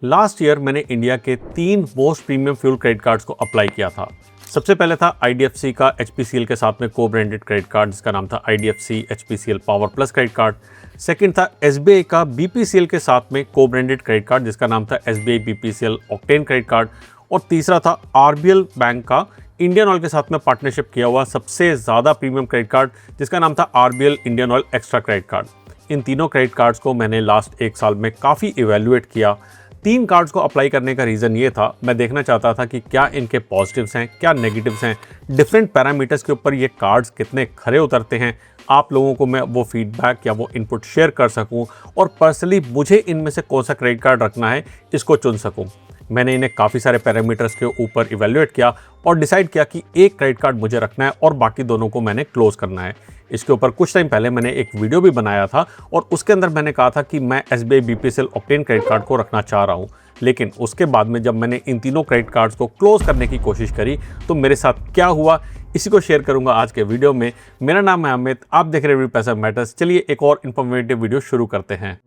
Last year मैंने India के 3 most premium fuel credit cards को अप्लाई किया था। सबसे पहले था आईडीएफसी का एचपीसीएल के साथ में को ब्रांडेड क्रेडिट कार्ड जिसका नाम था IDFC HPCL power plus credit card. Second था एसबीआई का बीपीसीएल के साथ में को ब्रांडेड क्रेडिट कार्ड जिसका नाम था SBI BPCL octane credit card. और तीसरा था आरबीएल बैंक का इंडियन ऑयल के साथ में पार्टनरशिप किया हुआ सबसे ज़्यादा प्रीमियम क्रेडिट कार्ड जिसका नाम था RBL Indian Oil extra credit card. इन तीनों क्रेडिट कार्ड्स को मैंने लास्ट 1 साल में काफ़ी इवेल्युएट किया। 3 कार्ड्स को अप्लाई करने का रीज़न ये था, मैं देखना चाहता था कि क्या इनके पॉजिटिव्स हैं, क्या नेगेटिव्स हैं, डिफरेंट पैरामीटर्स के ऊपर ये कार्ड्स कितने खरे उतरते हैं। आप लोगों को मैं वो फीडबैक या वो इनपुट शेयर कर सकूं और पर्सनली मुझे इनमें से कौन सा क्रेडिट कार्ड रखना है इसको चुन सकूं। मैंने इन्हें काफ़ी सारे पैरामीटर्स के ऊपर इवेल्युएट किया और डिसाइड किया कि एक क्रेडिट कार्ड मुझे रखना है और बाकी दोनों को मैंने क्लोज़ करना है। इसके ऊपर कुछ टाइम पहले मैंने एक वीडियो भी बनाया था और उसके अंदर मैंने कहा था कि मैं SBI BPCL octane credit card को रखना चाह रहा हूँ। लेकिन उसके बाद में जब मैंने इन तीनों क्रेडिट कार्ड्स को क्लोज़ करने की कोशिश करी तो मेरे साथ क्या हुआ इसी को शेयर करूंगा आज के वीडियो में। मेरा नाम है अमित, आप देख रहे हैं पैसा मैटर्स। चलिए एक और इन्फॉर्मेटिव वीडियो शुरू करते हैं।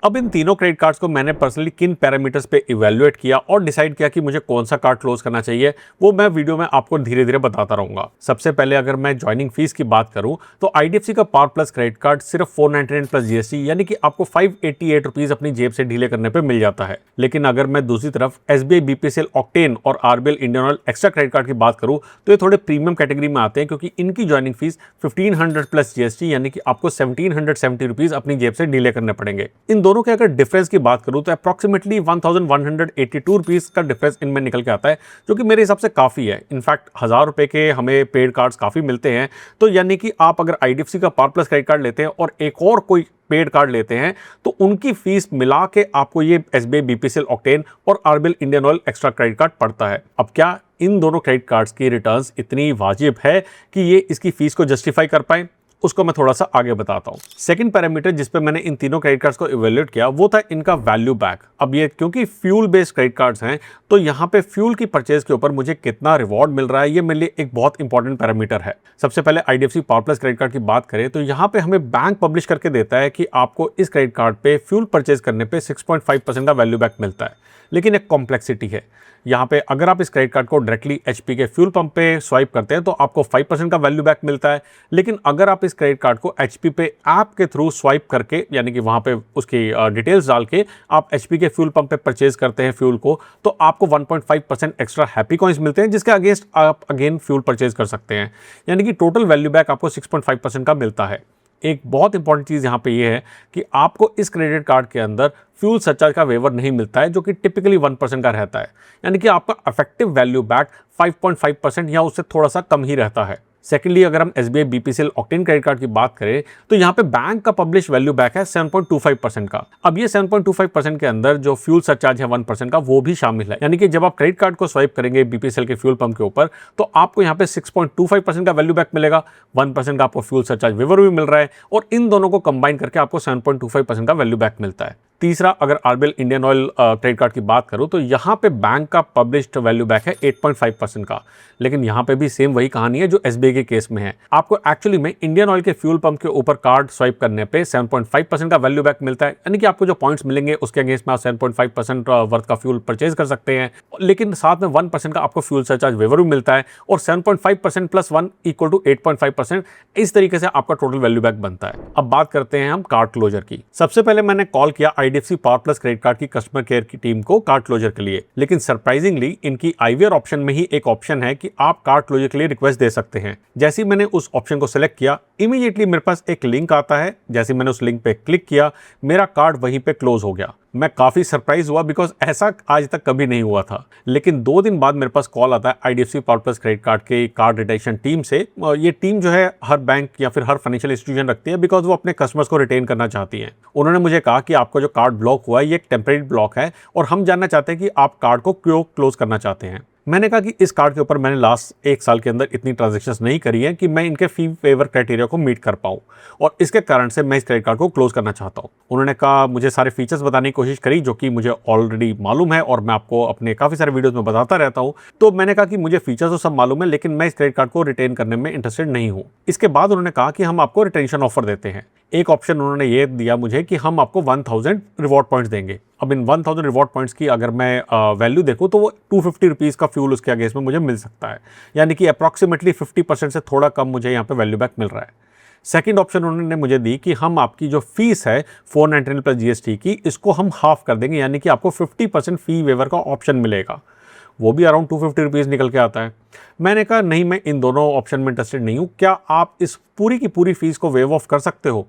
अब इन तीनों क्रेडिट कार्ड्स को मैंने पर्सनली किन पैरामीटर्स पे इवैल्यूएट किया और डिसाइड किया कि मुझे कौन सा कार्ड क्लोज करना चाहिए वो मैं वीडियो में आपको धीरे धीरे बताता रहूंगा। सबसे पहले अगर मैं ज्वाइनिंग फीस की बात करूं तो आईडीएफसी का पावर प्लस क्रेडिट कार्ड सिर्फ 499 प्लस जीएसटी यानी कि आपको 588 रुपीज अपनी जेब से ढीले करने पर मिल जाता है। लेकिन अगर मैं दूसरी तरफ एसबीआई बीपीसीएल ऑक्टेन और RBL Indian Oil extra credit card की बात करूं तो ये थोड़े प्रीमियम कैटेगरी में आते हैं क्योंकि इनकी ज्वाइनिंग फीस 1500 प्लस जीएसटी यानी कि आपको 1770 रुपीज अपनी जेब से ढीले करने पड़ेंगे। इन दोनों के अगर डिफरेंस की बात करूं तो अप्रॉक्सीमेटली 1182 रुपीस का डिफरेंस इनमें निकल के आता है जो कि मेरे हिसाब से काफ़ी है। इनफैक्ट 1000 रुपए के हमें पेड कार्ड्स काफ़ी मिलते हैं। तो यानी कि आप अगर आईडीएफसी का पावर प्लस क्रेडिट कार्ड लेते हैं और एक और कोई पेड कार्ड लेते हैं तो उनकी फीस मिला के आपको ये एसबीआई बीपीसीएल ऑक्टेन और RBL Indian Oil extra credit card पड़ता है। अब क्या इन दोनों क्रेडिट कार्ड्स की रिटर्न्स इतनी वाजिब है कि ये इसकी फीस को जस्टिफाई कर पाए, उसको मैं थोड़ा सा आगे बताता हूँ। सेकंड पैरामीटर जिस पे मैंने इन तीनों क्रेडिट कार्ड्स को इवैल्यूएट किया वो था इनका वैल्यू बैक। अब ये क्योंकि फ्यूल बेस्ड क्रेडिट कार्ड्स हैं तो यहाँ पे फ्यूल की परचेज के ऊपर मुझे कितना रिवॉर्ड मिल रहा है ये मेरे लिए एक बहुत इंपॉर्टेंट पैरामीटर है। सबसे पहले IDFC power plus credit card की बात करें तो यहाँ पे हमें बैंक पब्लिश करके देता है कि आपको इस क्रेडिट कार्ड पे फ्यूल परचेज करने पे 6.5% का वैल्यू बैक मिलता है। लेकिन एक कॉम्प्लेक्सिटी है यहाँ पे, अगर आप इस क्रेडिट कार्ड को डायरेक्टली एचपी के फ्यूल पंप पे स्वाइप करते हैं तो आपको 5% का वैल्यू बैक मिलता है। लेकिन अगर आप इस क्रेडिट कार्ड को एचपी पे ऐप के थ्रू स्वाइप करके यानी कि वहाँ पे उसकी डिटेल्स डाल के आप एचपी के फ्यूल पंप पे परचेज करते हैं फ्यूल को तो आपको 1.5% एक्स्ट्रा हैप्पी कॉइंस मिलते हैं जिसके अगेंस्ट आप अगेन फ्यूल परचेज कर सकते हैं। यानी कि टोटल वैल्यू बैक आपको 6.5% का मिलता है। एक बहुत इंपॉर्टेंट चीज़ यहाँ पे ये है कि आपको इस क्रेडिट कार्ड के अंदर फ्यूल सरचार्ज का वेवर नहीं मिलता है जो कि टिपिकली 1% का रहता है। यानी कि आपका इफेक्टिव वैल्यू बैक 5.5% या उससे थोड़ा सा कम ही रहता है। सेकेंडली अगर हम SBI BPCL octane credit card की बात करें तो यहाँ पे बैंक का पब्लिश वैल्यू बैक है 7.25% का। अब ये 7.25% के अंदर जो फ्यूल सरचार्ज है 1% का वो भी शामिल है। यानी कि जब आप क्रेडिट कार्ड को स्वाइप करेंगे बीपीसीएल के फ्यूल पंप के ऊपर तो आपको यहाँ पे 6.25% का वैल्यू बैक मिलेगा, 1% का आपको फ्यूल सरचार्ज वेवर भी मिल रहा है और इन दोनों को कंबाइन करके आपको 7.25% का वैल्यू बैक मिलता है। तीसरा अगर RBL Indian oil credit card की बात करूं तो यहाँ पे बैंक का पब्लिश्ड वैल्यू बैक है 8.5% का। लेकिन यहाँ पे भी सेम वही कहानी है जो एसबीआई के केस में है। आपको एक्चुअली में इंडियन ऑयल के फ्यूल पंप के ऊपर कार्ड स्वाइप करने पे 7.5% का वैल्यू बैक मिलता है। यानी कि आपको जो पॉइंट्स मिलेंगे उसके अगेंस्ट में आप 7.5% वर्थ का फ्यूल परचेज कर सकते हैं। लेकिन साथ में 1% का आपको फ्यूल सरचार्ज वेवर भी मिलता है और 7.5% प्लस 1 इक्वल टू 8.5%। इस तरीके से आपका टोटल वैल्यू बैक बनता है। अब बात करते हैं हम कार्ड क्लोजर की। सबसे पहले मैंने कॉल किया IDFC power plus credit card की कस्टमर केयर की टीम को कार्ड क्लोजर के लिए। लेकिन सरप्राइजिंगली इनकी आईवीआर ऑप्शन में ही एक ऑप्शन है कि आप कार्ड क्लोजर के लिए रिक्वेस्ट दे सकते हैं। जैसे ही मैंने उस ऑप्शन को सिलेक्ट किया इमीडिएटली मेरे पास एक लिंक आता है। जैसे मैंने उस लिंक पे क्लिक किया मेरा कार्ड वहीं पे क्लोज हो गया। मैं काफ़ी सरप्राइज हुआ बिकॉज ऐसा आज तक कभी नहीं हुआ था। लेकिन 2 दिन बाद मेरे पास कॉल आता है IDFC power plus credit card के कार्ड रिटेंशन टीम से। ये टीम जो है हर बैंक या फिर हर फाइनेंशियल इंस्टीट्यूशन रखती है बिकॉज वो अपने कस्टमर्स को रिटेन करना चाहती है। उन्होंने मुझे कहा कि आपका जो कार्ड ब्लॉक हुआ है ये एक टेम्परेरी ब्लॉक है और हम जानना चाहते हैं कि आप कार्ड को क्यों क्लोज करना चाहते हैं। मैंने कहा कि इस कार्ड के ऊपर मैंने लास्ट 1 साल के अंदर इतनी ट्रांजैक्शंस नहीं करी है कि मैं इनके फी वेवर क्राइटेरिया को मीट कर पाऊँ और इसके कारण से मैं इस क्रेडिट कार्ड को क्लोज करना चाहता हूँ। उन्होंने कहा मुझे सारे फीचर्स बताने की कोशिश करी जो कि मुझे ऑलरेडी मालूम है और मैं आपको अपने काफ़ी सारे वीडियोज़ में बताता रहता हूँ। तो मैंने कहा कि मुझे फीचर्स तो सब मालूम है लेकिन मैं इस क्रेडिट कार्ड को रिटेन करने में इंटरेस्टेड नहीं हूँ। इसके बाद उन्होंने कहा कि हम आपको रिटेंशन ऑफर देते हैं। एक ऑप्शन उन्होंने ये दिया मुझे कि हम आपको 1000 रिवॉर्ड पॉइंट्स देंगे। अब इन 1000 रिवॉर्ड पॉइंट्स की अगर मैं वैल्यू देखूँ तो वो 250 रुपीज़ का फ्यूल उसके अगेंस्ट में मुझे मिल सकता है, यानी कि अप्रॉक्सीमेटली 50% से थोड़ा कम मुझे यहाँ पे वैल्यू बैक मिल रहा है। सेकंड ऑप्शन उन्होंने मुझे दी कि हम आपकी जो फीस है 499 प्लस जीएसटी की, इसको हम हाफ कर देंगे, यानी कि आपको 50% फी वेवर का ऑप्शन मिलेगा। वो भी अराउंड 250 रुपीज़ निकल के आता है। मैंने कहा नहीं, मैं इन दोनों ऑप्शन में इंटरेस्टेड नहीं हूँ, क्या आप इस पूरी की पूरी फीस को वेव ऑफ कर सकते हो?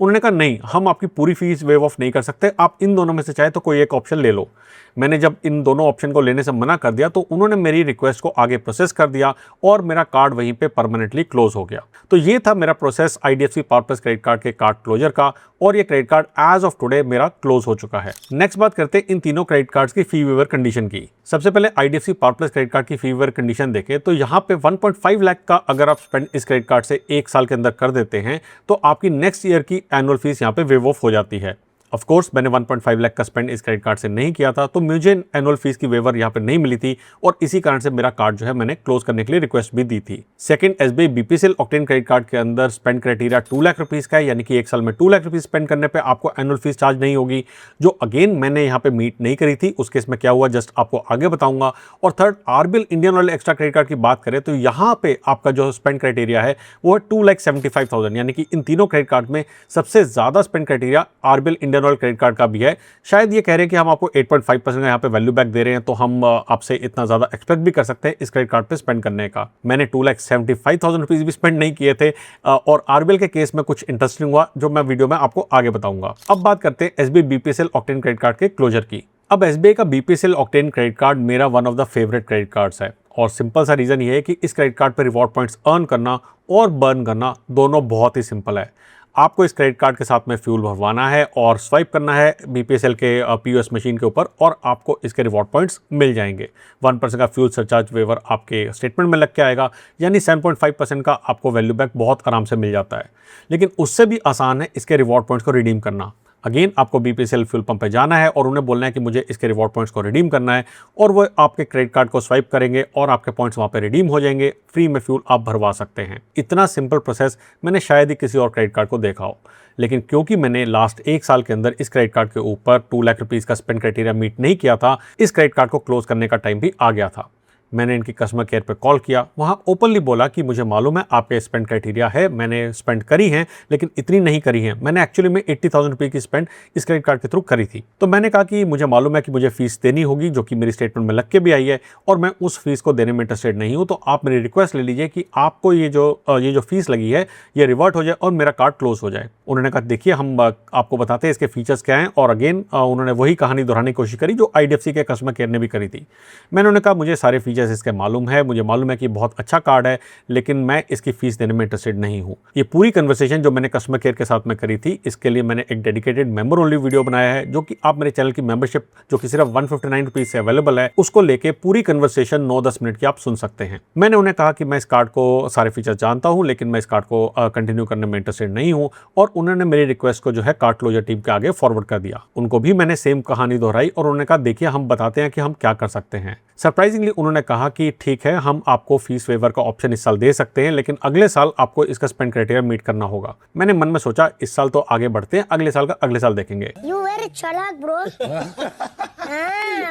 उन्होंने कहा नहीं, हम आपकी पूरी फीस वेव ऑफ नहीं कर सकते, आप इन दोनों में से चाहे तो कोई एक ऑप्शन ले लो। मैंने जब इन दोनों ऑप्शन को लेने से मना कर दिया तो उन्होंने मेरी रिक्वेस्ट को आगे प्रोसेस कर दिया और मेरा कार्ड वहीं पे परमानेंटली क्लोज हो गया। तो ये था मेरा process IDFC power plus credit card के कार्ड क्लोजर का, और ये credit card as of today मेरा क्लोज हो चुका है। नेक्स्ट बात करते हैं इन तीनों क्रेडिट कार्ड्स की फी वेवर कंडीशन की। सबसे पहले IDFC power plus credit card की फी वेवर कंडीशन देखें तो यहाँ पे 1.5 लाख का अगर आप स्पेंड इस क्रेडिट कार्ड से एक साल के अंदर कर देते हैं तो आपकी नेक्स्ट ईयर की एनुअल फीस यहाँ पे वेव ऑफ हो जाती है। ऑफ कोर्स मैंने 1.5 लाख का स्पेंड इस क्रेडिट कार्ड से नहीं किया था, तो मुझे एनुअल फीस की वेवर यहाँ पे नहीं मिली थी और इसी कारण से मेरा कार्ड जो है मैंने क्लोज करने के लिए रिक्वेस्ट भी दी थी। Second, SBI BPCL octane credit card के अंदर स्पेंड क्राइटेरिया 2 लाख रुपीज़ का है, यानी कि एक साल में 2 लाख रुपीज़ स्पेंड करने पर आपको एनुअल फीस चार्ज नहीं होगी, जो अगेन मैंने यहाँ पे मीट नहीं करी थी। उस केस में क्या हुआ जस्ट आपको आगे बताऊंगा। और third, RBL Indian Oil extra credit card की बात करें तो यहाँ पे आपका जो स्पेंड क्राइटेरिया है वो है 2,75,000, यानी कि इन तीनों क्रेडिट कार्ड में सबसे ज्यादा spend criteria RBL Indian oil credit card का भी है। शायद ये कह रहे हैं कि हम आपको 8.5% का यहाँ पे वैल्यू बैक दे रहे हैं, तो हम आपसे इतना ज्यादा एक्सपेक्ट भी कर सकते हैं इस क्रेडिट कार्ड पे स्पेंड करने का। मैंने 2,75,000 रुपीज भी स्पेंड नहीं किए थे और आरबीएल के केस में कुछ इंटरेस्टिंग हुआ जो मैं वीडियो में आपको आगे बताऊंगा। अब बात करते हैं SBI BPCL octane credit card के क्लोजर की। अब एसबीआई का बीपीसीएल ऑक्टेन क्रेडिट कार्ड मेरा one of the favourite credit cards है, और सिंपल सा रीजन ये है कि इस क्रेडिट कार्ड पे रिवॉर्ड पॉइंट्स अर्न करना और बर्न करना दोनों बहुत ही सिंपल है। आपको इस क्रेडिट कार्ड के साथ में फ्यूल भरवाना है और स्वाइप करना है बीपीएसएल के पीओएस मशीन के ऊपर और आपको इसके रिवॉर्ड पॉइंट्स मिल जाएंगे। 1% का फ्यूल सरचार्ज वेवर आपके स्टेटमेंट में लग के आएगा, यानी 7.5% का आपको वैल्यू बैक बहुत आराम से मिल जाता है। लेकिन उससे भी आसान है इसके रिवॉर्ड पॉइंट्स को रिडीम करना। अगेन आपको बीपीसीएल फ्यूल पंप पे जाना है और उन्हें बोलना है कि मुझे इसके रिवॉर्ड पॉइंट्स को रिडीम करना है, और वो आपके क्रेडिट कार्ड को स्वाइप करेंगे और आपके पॉइंट्स वहाँ पे रिडीम हो जाएंगे। फ्री में फ्यूल आप भरवा सकते हैं। इतना सिंपल प्रोसेस मैंने शायद ही किसी और क्रेडिट कार्ड को देखा हो, लेकिन क्योंकि मैंने लास्ट एक साल के अंदर इस क्रेडिट कार्ड के ऊपर 2 लाख रुपीज़ का स्पेंड क्राइटेरिया मीट नहीं किया था, इस क्रेडिट कार्ड को क्लोज करने का टाइम भी आ गया था। मैंने इनकी कस्टमर केयर पे कॉल किया, वहाँ ओपनली बोला कि मुझे मालूम है आपके स्पेंड क्राइटेरिया है, मैंने स्पेंड करी है लेकिन इतनी नहीं करी है। मैंने एक्चुअली में 80,000 रुपये की स्पेंड इस क्रेडिट कार्ड के थ्रू करी थी। तो मैंने कहा कि मुझे मालूम है कि मुझे फीस देनी होगी, जो कि मेरी स्टेटमेंट में लग के भी आई है, और मैं उस फीस को देने में इंटरेस्टेड नहीं हूँ। तो आप मेरी रिक्वेस्ट ले लीजिए कि आपको ये जो फीस लगी है ये रिवर्ट हो जाए और मेरा कार्ड क्लोज हो जाए। उन्होंने कहा देखिए हम आपको बताते हैं इसके फीचर्स क्या हैं, और अगेन उन्होंने वही कहानी दोहराने की कोशिश करी जो आईडीएफसी के कस्टमर केयर ने भी करी थी। मैंने उन्हें कहा मुझे सारे फीचर्स इसके मालूम है, मुझे मालूम है कि बहुत अच्छा कार्ड है, लेकिन मैं इसकी फीस देने में इंटरेस्टेड नहीं हूं। ये पूरी कन्वर्सेशन जो मैंने कस्टमर केयर के साथ में करी थी, इसके लिए मैंने एक डेडिकेटेड मेंबर ओनली वीडियो बनाया है, जो कि आप मेरे चैनल की मेंबरशिप जो कि सिर्फ 159 रुपीज से अवेलेबल है, उसको लेके पूरी कन्वर्सेशन 9-10 मिनट की आप सुन सकते हैं। मैंने उन्हें कहा कि मैं इस कार्ड को सारे फीचर जानता हूं, लेकिन मैं इस कार्ड को कंटिन्यू करने में इंटरेस्टेड नहीं हूं, और उन्होंने मेरी रिक्वेस्ट को जो है कार्ड क्लोजर टीम के आगे फॉरवर्ड कर दिया। उनको भी मैंने सेम कहानी दोहराई और उन्होंने कहा देखिए हम बताते हैं कि हम क्या कर सकते हैं। सरप्राइजिंगली उन्होंने कहा कि ठीक है हम आपको फीस वेवर का ऑप्शन इस साल दे सकते हैं, लेकिन अगले साल आपको इसका स्पेंड क्राइटेरिया मीट करना होगा। मैंने मन में सोचा इस साल तो आगे बढ़ते हैं, अगले साल का अगले साल देखेंगे। You very चालाक bro।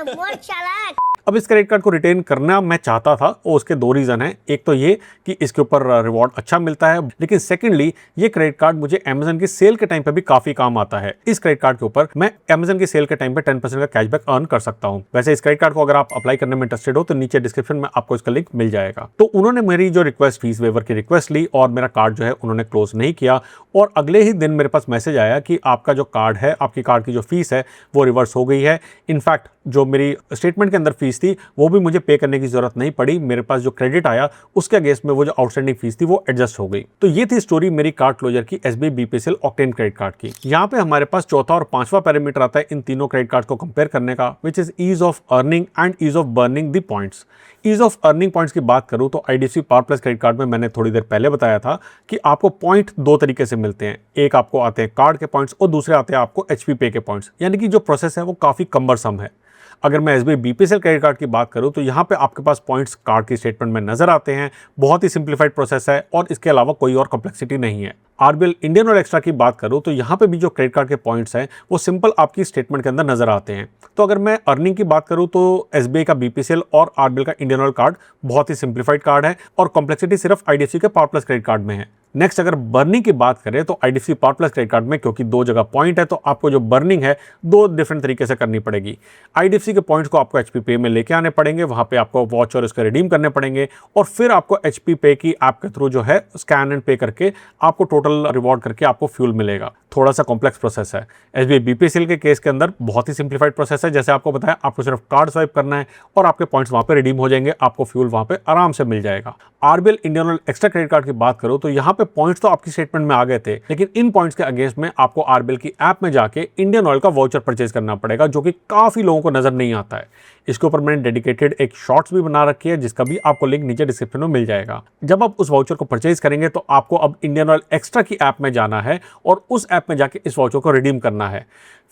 बहुत चालाक। अब इस क्रेडिट कार्ड को रिटेन करना मैं चाहता था, और उसके दो रीजन है। एक तो ये कि इसके ऊपर रिवॉर्ड अच्छा मिलता है, लेकिन सेकंडली ये क्रेडिट कार्ड मुझे अमेजन की सेल के टाइम पे भी काफी काम आता है। इस क्रेडिट कार्ड के ऊपर मैं अमेजन की सेल के टाइम पे 10% का कैशबैक अर्न कर सकता हूं। वैसे इस क्रेडिट कार्ड को अगर आप अप्लाई करने में इंटरेस्टेड हो तो नीचे डिस्क्रिप्शन में आपको इसका लिंक मिल जाएगा। तो उन्होंने मेरी जो रिक्वेस्ट फीस वेवर की रिक्वेस्ट ली और मेरा कार्ड जो है उन्होंने क्लोज नहीं किया, और अगले ही दिन मेरे पास मैसेज आया कि आपका जो कार्ड है, आपकी कार्ड की जो फीस है वो रिवर्स हो गई है। इनफैक्ट जो मेरी स्टेटमेंट के अंदर फीस थी वो भी मुझे पे करने की जरूरत नहीं पड़ी। मेरे पास जो क्रेडिट आया उसके अगेंस्ट में वो जो आउटस्टैंडिंग फीस थी वो एडजस्ट हो गई। तो ये थी स्टोरी मेरी कार्ड क्लोजर की SBI BPCL octane credit card की। यहाँ पे हमारे पास चौथा और पांचवा पैरामीटर आता है इन तीनों क्रेडिट कार्ड को कंपेयर करने का, which is ease of earning and ease of burning the points. Ease of earning points की बात करूं तो IDFC power plus credit card में मैंने थोड़ी देर पहले बताया था कि आपको पॉइंट दो तरीके से मिलते हैं। एक आपको आते हैं कार्ड के पॉइंट्स और दूसरे आते हैं आपको एचपी पे के पॉइंट्स, यानी कि जो प्रोसेस है वो काफी कम्बरसम है। अगर मैं एसबीआई बीपीसीएल क्रेडिट कार्ड की बात करूं तो यहाँ पे आपके पास पॉइंट्स कार्ड की स्टेटमेंट में नजर आते हैं। बहुत ही सिंप्लीफाइड प्रोसेस है और इसके अलावा कोई और कॉम्प्लेक्सिटी नहीं है। आरबीएल इंडियन ऑयल एक्स्ट्रा की बात करूं तो यहाँ पे भी जो क्रेडिट कार्ड के पॉइंट्स हैं वो सिंपल आपकी स्टेटमेंट के अंदर नजर आते हैं। तो अगर मैं अर्निंग की बात करूं तो एसबीआई का बीपीसीएल और आरबीएल का इंडियन ऑयल कार्ड बहुत ही सिंप्लीफाइड कार्ड है और कॉम्प्लेक्सिटी सिर्फ आईडीएफसी के पावर प्लस क्रेडिट कार्ड में है। नेक्स्ट अगर बर्निंग की बात करें तो IDFC power plus credit card में क्योंकि दो जगह पॉइंट है तो आपको जो बर्निंग है दो डिफरेंट तरीके से करनी पड़ेगी। आईडीएफसी के पॉइंट्स को आपको एचपी पे में लेके आने पड़ेंगे, वहां पे आपको वॉच और उसका रिडीम करने पड़ेंगे और फिर आपको एचपी पे की ऐप के थ्रू जो है स्कैन एंड पे करके आपको टोटल रिवॉर्ड करके आपको फ्यूल मिलेगा। थोड़ा सा कॉम्प्लेक्स प्रोसेस है। एसबीआई बीपीसीएल के केस के अंदर बहुत ही सिंप्लीफाइड प्रोसेस है। जैसे आपको बताया, आपको सिर्फ कार्ड स्वाइप करना है और आपके पॉइंट्स वहां पे रिडीम हो जाएंगे, आपको फ्यूल वहां पे आराम से मिल जाएगा। RBL Indian Oil extra credit card की बात करो तो यहाँ पे पॉइंट्स तो आपकी स्टेटमेंट में आ गए थे, लेकिन इन पॉइंट्स के अगेंस्ट में आपको आरबीएल की ऐप में जाके इंडियन ऑयल का वाउचर परचेज करना पड़ेगा, जो कि काफी लोगों को नजर नहीं आता है। इसके ऊपर मैंने डेडिकेटेड एक शॉर्ट्स भी बना रखी है, जिसका भी आपको लिंक नीचे डिस्क्रिप्शन में मिल जाएगा। जब आप उस वाउचर को परचेज करेंगे तो आपको अब इंडियन ऑयल एक्स्ट्रा की ऐप में जाना है और उस ऐप में जाके इस वाउचर को रिडीम करना है।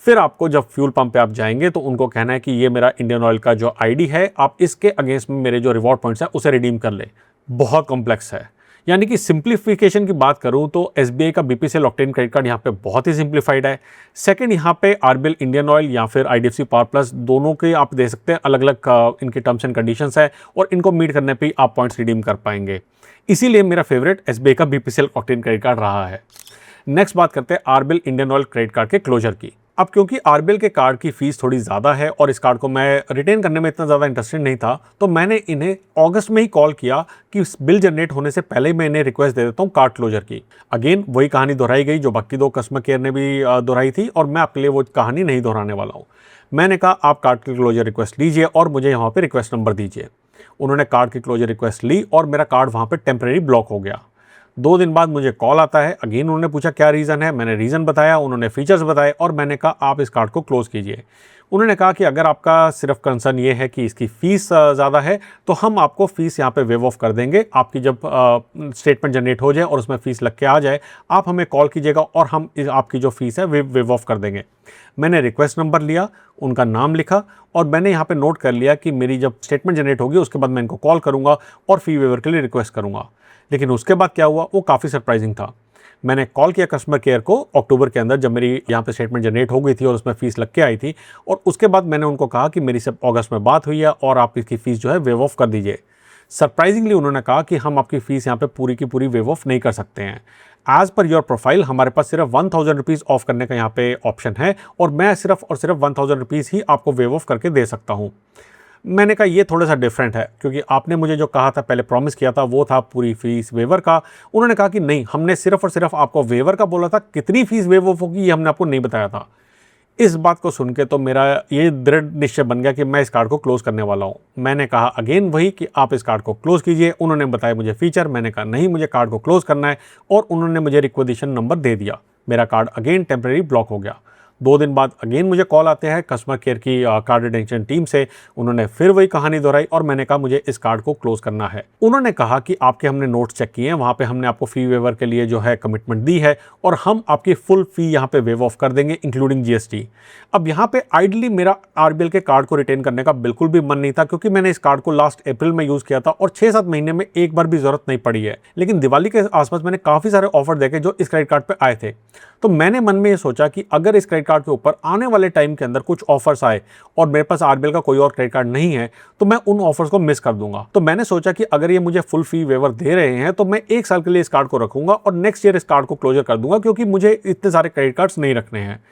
फिर आपको जब फ्यूल पंप पे आप जाएंगे तो उनको कहना है कि ये मेरा इंडियन ऑयल का जो आईडी है, आप इसके अगेंस्ट में मेरे जो रिवॉर्ड पॉइंट्स है उसे रिडीम कर ले। बहुत कॉम्प्लेक्स है। यानी कि सिंप्लीफिकेशन की बात करूं तो एसबीआई का बीपीसीएल ऑक्टेन क्रेडिट कार्ड यहाँ पे बहुत ही सिंप्लीफाइड है। सेकंड, यहाँ पे आरबीएल इंडियन ऑयल या फिर आईडीएफसी पावर प्लस, दोनों के आप दे सकते हैं, अलग अलग इनके टर्म्स एंड कंडीशंस है और इनको मीट करने पे आप पॉइंट्स रिडीम कर पाएंगे। इसीलिए मेरा फेवरेट एसबीआई का बीपीसीएल ऑक्टेन क्रेडिट कार्ड रहा है। नेक्स्ट बात करते हैं RBL Indian oil credit card के क्लोजर की। अब क्योंकि आरबीएल के कार्ड की फीस थोड़ी ज़्यादा है और इस कार्ड को मैं रिटेन करने में इतना ज़्यादा इंटरेस्टेड नहीं था, तो मैंने इन्हें अगस्त में ही कॉल किया कि बिल जनरेट होने से पहले मैं इन्हें रिक्वेस्ट दे देता हूँ कार्ड क्लोजर की। अगेन वही कहानी दोहराई गई जो बाकी दो कस्टमर केयर ने भी दोहराई थी और मैं आपके लिए वो कहानी नहीं दोहराने वाला हूँ। मैंने कहा आप कार्ड की क्लोजर रिक्वेस्ट लीजिए और मुझे यहाँ पर रिक्वेस्ट नंबर दीजिए। उन्होंने कार्ड की क्लोजर रिक्वेस्ट ली और मेरा कार्ड वहाँ पर टेम्परेरी ब्लॉक हो गया। 2 दिन बाद मुझे कॉल आता है। अगेन उन्होंने पूछा क्या रीज़न है, मैंने रीज़न बताया, उन्होंने फीचर्स बताए और मैंने कहा आप इस कार्ड को क्लोज़ कीजिए। उन्होंने कहा कि अगर आपका सिर्फ कंसर्न ये है कि इसकी फ़ीस ज़्यादा है तो हम आपको फ़ीस यहाँ पे वेव ऑफ कर देंगे। आपकी जब स्टेटमेंट जनरेट हो जाए और उसमें फ़ीस लग के आ जाए, आप हमें कॉल कीजिएगा और हम आपकी जो फ़ीस है वेव ऑफ कर देंगे। मैंने रिक्वेस्ट नंबर लिया, उनका नाम लिखा और मैंने यहाँ पे नोट कर लिया कि मेरी जब स्टेटमेंट जनरेट होगी उसके बाद मैं इनको कॉल करूँगा और फ़ी वेवर के लिए रिक्वेस्ट करूँगा। लेकिन उसके बाद क्या हुआ वो काफ़ी सरप्राइजिंग था। मैंने कॉल किया कस्टमर केयर को अक्टूबर के अंदर, जब मेरी यहाँ पे स्टेटमेंट जनरेट हो गई थी और उसमें फ़ीस लग के आई थी, और उसके बाद मैंने उनको कहा कि मेरी सिर्फ अगस्त में बात हुई है और आप इसकी फ़ीस जो है वेव ऑफ कर दीजिए। सरप्राइजिंगली उन्होंने कहा कि हम आपकी फ़ीस यहाँ पे पूरी की पूरी वेव ऑफ नहीं कर सकते हैं। एज़ पर योर प्रोफाइल हमारे पास सिर्फ 1000 रुपीज़ ऑफ करने का यहाँ पे ऑप्शन है और मैं सिर्फ और सिर्फ 1000 रुपीज़ ही आपको वेव ऑफ करके दे सकता हूँ। मैंने कहा ये थोड़ा सा डिफरेंट है, क्योंकि आपने मुझे जो कहा था पहले प्रॉमिस किया था वो था पूरी फीस वेवर का। उन्होंने कहा कि नहीं, हमने सिर्फ और सिर्फ आपको वेवर का बोला था, कितनी फीस वेव ऑफ होगी ये हमने आपको नहीं बताया था। इस बात को सुन के तो मेरा ये दृढ़ निश्चय बन गया कि मैं इस कार्ड को क्लोज़ करने वाला हूँ। मैंने कहा अगेन वही कि आप इस कार्ड को क्लोज़ कीजिए। उन्होंने बताया मुझे फीचर, मैंने कहा नहीं मुझे कार्ड को क्लोज़ करना है और उन्होंने मुझे रिक्वेजिशन नंबर दे दिया। मेरा कार्ड अगेन टेम्परेरी ब्लॉक हो गया। 2 दिन बाद अगेन मुझे कॉल आते हैं कस्टमर केयर की कार्ड रिटेंशन टीम से। उन्होंने फिर वही कहानी दोहराई और मैंने कहा मुझे इस कार्ड को क्लोज करना है। उन्होंने कहा कि आपके हमने नोट्स चेक किए हैं, वहाँ पे हमने आपको फी वेवर के लिए जो है कमिटमेंट दी है और हम आपकी फुल फी यहाँ पे वेव ऑफ कर देंगे इंक्लूडिंग जीएसटी। अब यहाँ पे आइडली मेरा आरबीएल के कार्ड को रिटेन करने का बिल्कुल भी मन नहीं था, क्योंकि मैंने इस कार्ड को लास्ट अप्रैल में यूज़ किया था और 6-7 महीने में एक बार भी ज़रूरत नहीं पड़ी है। लेकिन दिवाली के आसपास मैंने काफ़ी सारे ऑफर देखे जो इस क्रेडिट कार्ड पे आए थे, तो मैंने मन में ये सोचा कि अगर इस क्रेडिट कार्ड के ऊपर आने वाले टाइम के अंदर कुछ ऑफर्स आए और मेरे पास आरबीएल का कोई और क्रेडिट कार्ड नहीं है तो मैं उन ऑफर्स को मिस कर दूंगा। तो मैंने सोचा कि अगर ये मुझे फुल फी वेवर दे रहे हैं तो मैं 1 साल के लिए इस कार्ड को रखूंगा और नेक्स्ट ईयर इस कार्ड को क्लोजर कर दूंगा, क्योंकि मुझे इतने सारे क्रेडिट कार्ड्स नहीं रखने हैं।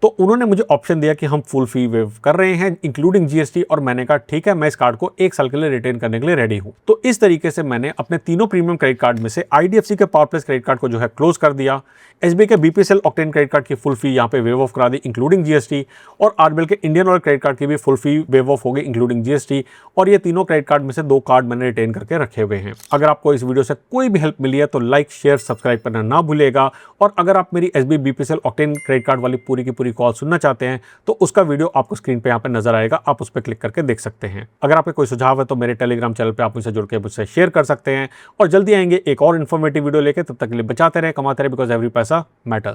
तो उन्होंने मुझे ऑप्शन दिया कि हम फुल फी वेव कर रहे हैं इंक्लूडिंग जीएसटी, और मैंने कहा ठीक है, मैं इस कार्ड को 1 साल के लिए रिटेन करने के लिए रेडी हूं। तो इस तरीके से मैंने अपने तीनों प्रीमियम क्रेडिट कार्ड में से आईडीएफसी के पावर प्लस क्रेडिट कार्ड को जो है क्लोज कर दिया, एसबीआई के बीपीसीएल ऑक्टेन क्रेडिट कार्ड की फुल फी यहाँ पे वेव ऑफ करा दी इंक्लूडिंग जीएसटी, और आरबीएल के इंडियन ऑयल क्रेडिट कार्ड की भी फुल फी वेव ऑफ हो गई इंक्लूडिंग जीएसटी। और ये तीनों क्रेडिट कार्ड में से 2 कार्ड मैंने रिटेन करके रखे हुए हैं। अगर आपको इस वीडियो से कोई भी हेल्प मिली है तो लाइक शेयर सब्सक्राइब करना ना भूलिएगा, और अगर आप मेरी SBI BPCL octane credit card वाली पूरी की पूरी कॉल सुनना चाहते हैं तो उसका वीडियो आपको स्क्रीन पे यहाँ पे नजर आएगा, आप उस पर क्लिक करके देख सकते हैं। अगर आपके कोई सुझाव है तो मेरे टेलीग्राम चैनल पे आप मुझसे जुड़ के मुझसे शेयर कर सकते हैं, और जल्दी आएंगे एक और इन्फॉर्मेटिव वीडियो लेके। तब तक के लिए बचाते रहे, कमाते रहे, बिकॉज एवरी पैसा मैटर्स।